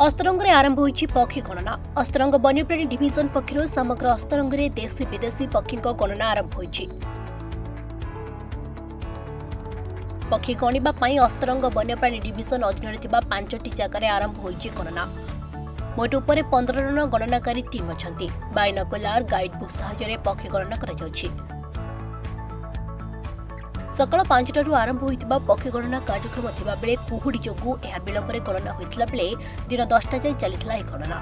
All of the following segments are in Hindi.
अस्तरंगे आरंभ होईछि पक्षी गणना। अस्तरंग वन्यप्राणी डिविजन पक्षर समग्र अस्तरंगे देशी विदेशी पक्षी गणना आरंभ होईछि। पक्षी गणिबा पई अस्तरंग वन्यप्राणी डिविजन अधीन थिबा 5टी जगह आरंभ होईछि गणना। मोट उपरे 15 जन गणनाकारी टीम अछंती। बाइनोकुलर गाइड बुक सहायतारे पक्षी गणना करा जाउछि। सकाल 5टारू आरंभ होइतिबा पक्षी गणना कार्यक्रम थिबा बेले कुहुडी जोगु एहा विलंबरे गणना होइतिला बेले दिन 10टा जाय चलितला ए गणना।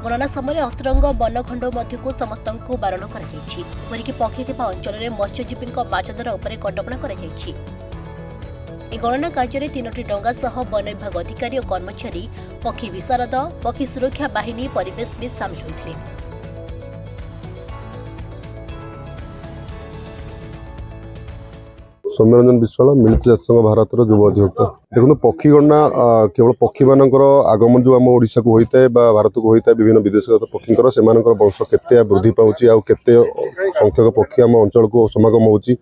गणना समय अस्तरंग वनखंड मध्यकु समस्तंकु बारण करा जायछि। परिकि पक्षी थिबा अंचल रे मत्स्यजीवीक माछधरा उपरे कटकणा करा जायछि। ए गणना कार्य 3टी डंगा सह वन विभाग अधिकारी और कर्मचारी, पक्षी विशारद, पक्षी सुरक्षा बाहिनी, परिवेशविद सामिल होइथिले। सौम्यरंजन विश्वाल मिलित जातिसंघ भारत युव अधिवक्ता। देखो पक्षी गणना केवल पक्षी मान आगमन जो आम ओडिशा को होता है भारत को होता है विभिन्न विदेशगत पक्षी से वंश केते वृद्धि पाँच आते संख्यक पक्षी आम अंचल को समागम होची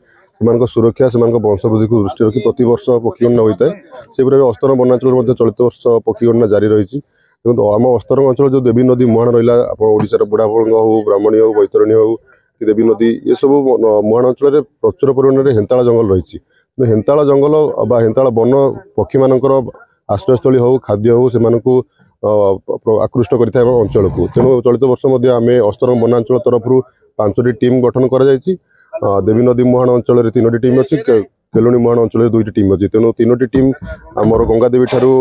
सुरक्षा से वंश वृद्धि को दृष्टि रखी प्रति वर्ष पक्षी गणना होता है। से अस्तरंग वनांचल चलित वर्ष पक्षी गणना जारी रही। देखो आम अस्तरंग अंचल जो देवी नदी मुहाण रहा ओडिशार बुढ़ापलंग हो, ब्राह्मणी हो, बैतरणी हो, देवी नदी ये सब मुहाण अंचल प्रचुर परिमाण में हेन्ताला जंगल रही। हेन्ताला जंगल बा हेन्ताला वन पक्षी मानकर आश्रयस्थली हो, खाद्य हो, से आकृष्ट करता है अंचल को। तेणु चलित वर्ष आम अस्तरंग वनांचल तरफ 5टी टीम गठन कर देवी नदी मुहाण अंचल 3टी टीम अच्छी, केलुणी मुहाण अंचल 2टी टीम अच्छी। तेणु 3टी टीम आमर गंगादेवी ठारू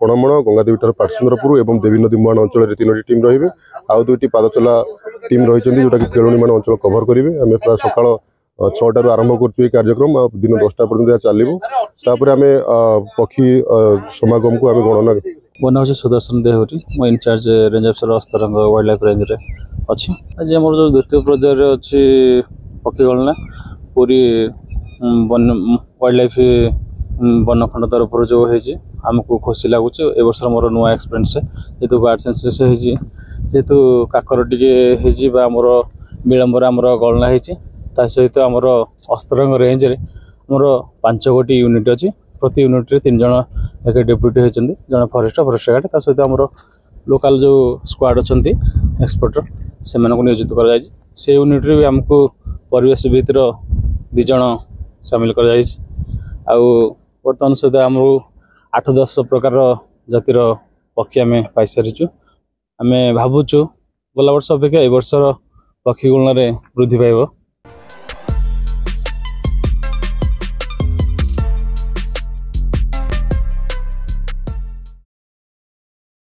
कणमण, गंगादेवी ठारू पाटसुंदरपुर और देवी नदी मुहाण अंचल 3टी टीम रही। आउ 2टी पादचला टीम रही जोटा कि केलुणी मुहाण अंचल कभर करेंगे। आम प्राय सकाळ 6टारू आरंभ कर कार्यक्रम दिन 10टा पर्यटन चलो। आम पक्षी समागम को आम गणना मो ना हूँ सुदर्शन देहुरी, मो in-charge range officer Astarang wild life range रे अच्छी। आज आम जो द्वितीय पर्यायर अच्छी पक्षी गणना पूरी वाइल्ड लाइफ वनखंड तरफ जो आमको खुशी लगुच। ए वर्ष मोर नुआ एक्सपीरियंस जेहेतु बार्ड सेंसस जेहेतु काकर टे आमर विलंबर आमर गणना होता सहित आमर अस्तरंग रेंज रे मोर 5 गोटी यूनिट अच्छी। प्रति यूनिट रे 3 जन एक डेप्यूटी होती, जन फरेस्ट गार्ड ता सहित आमर लोकल जो स्क्वाड अच्छा एक्सपर्टर से नियोजित कर से यूनिट रे भी आमको परिवेशविद 2 जन सामिल कर बर्तमान सहित आम 8-10 प्रकार जातिर पक्षी आम पाई सारी। आम भावुँ गला वर्ष अपेक्षा ए वर्षर पक्षी गणना वृद्धि पाइब।